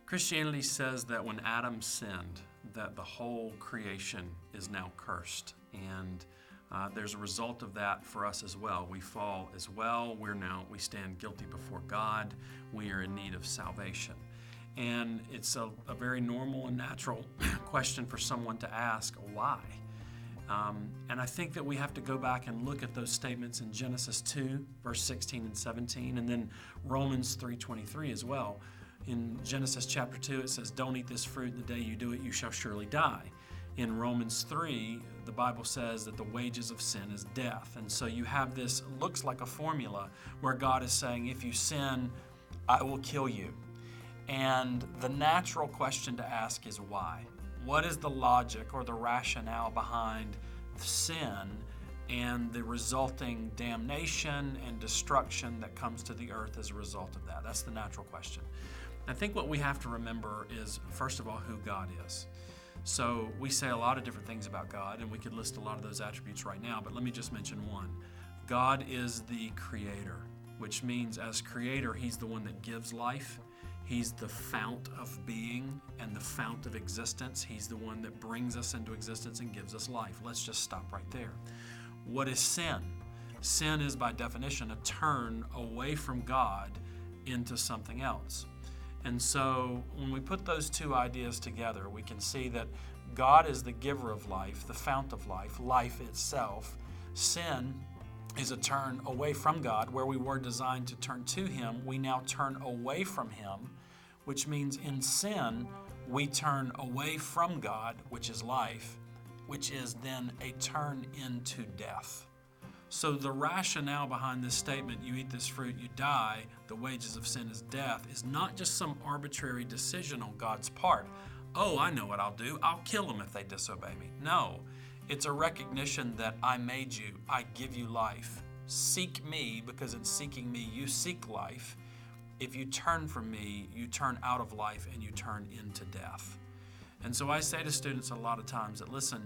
Christianity says that when Adam sinned, that the whole creation is now cursed. And there's a result of that for us as well. We fall as well. We stand guilty before God. We are in need of salvation. And it's a very normal and natural question for someone to ask, why? And I think that we have to go back and look at those statements in Genesis 2, verse 16 and 17, and then Romans 3:23 as well. In Genesis chapter 2, it says, don't eat this fruit. The day you do it, you shall surely die. In Romans 3, the Bible says that the wages of sin is death. And so you have this, looks like a formula where God is saying, if you sin, I will kill you. And the natural question to ask is why? What is the logic or the rationale behind sin and the resulting damnation and destruction that comes to the earth as a result of that? That's the natural question. I think what we have to remember is, first of all, who God is. So we say a lot of different things about God, and we could list a lot of those attributes right now, but let me just mention one. God is the creator, which means as creator, he's the one that gives life. He's the fount of being and the fount of existence. He's the one that brings us into existence and gives us life. Let's just stop right there. What is sin? Sin is, by definition, a turn away from God into something else. And so when we put those two ideas together, we can see that God is the giver of life, the fount of life, life itself. Sin is a turn away from God. Where we were designed to turn to Him, we now turn away from Him, which means in sin, we turn away from God, which is life, which is then a turn into death. So the rationale behind this statement, you eat this fruit, you die, the wages of sin is death, is not just some arbitrary decision on God's part. Oh, I know what I'll do. I'll kill them if they disobey me. No, it's a recognition that I made you. I give you life. Seek me, because in seeking me, you seek life. If you turn from me, you turn out of life and you turn into death. And so I say to students a lot of times that, listen,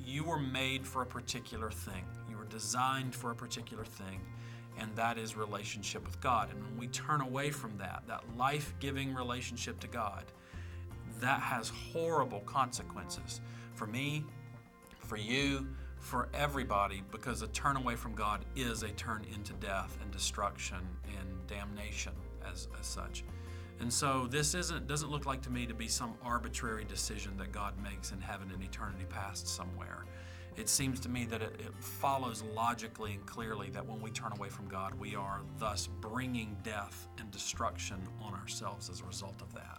you were made for a particular thing. You were designed for a particular thing, and that is relationship with God. And when we turn away from that life-giving relationship to God, that has horrible consequences for me, for you, for everybody, because a turn away from God is a turn into death and destruction and damnation as such. And so this doesn't look like to me to be some arbitrary decision that God makes in heaven and eternity past somewhere. It seems to me that it follows logically and clearly that when we turn away from God, we are thus bringing death and destruction on ourselves as a result of that.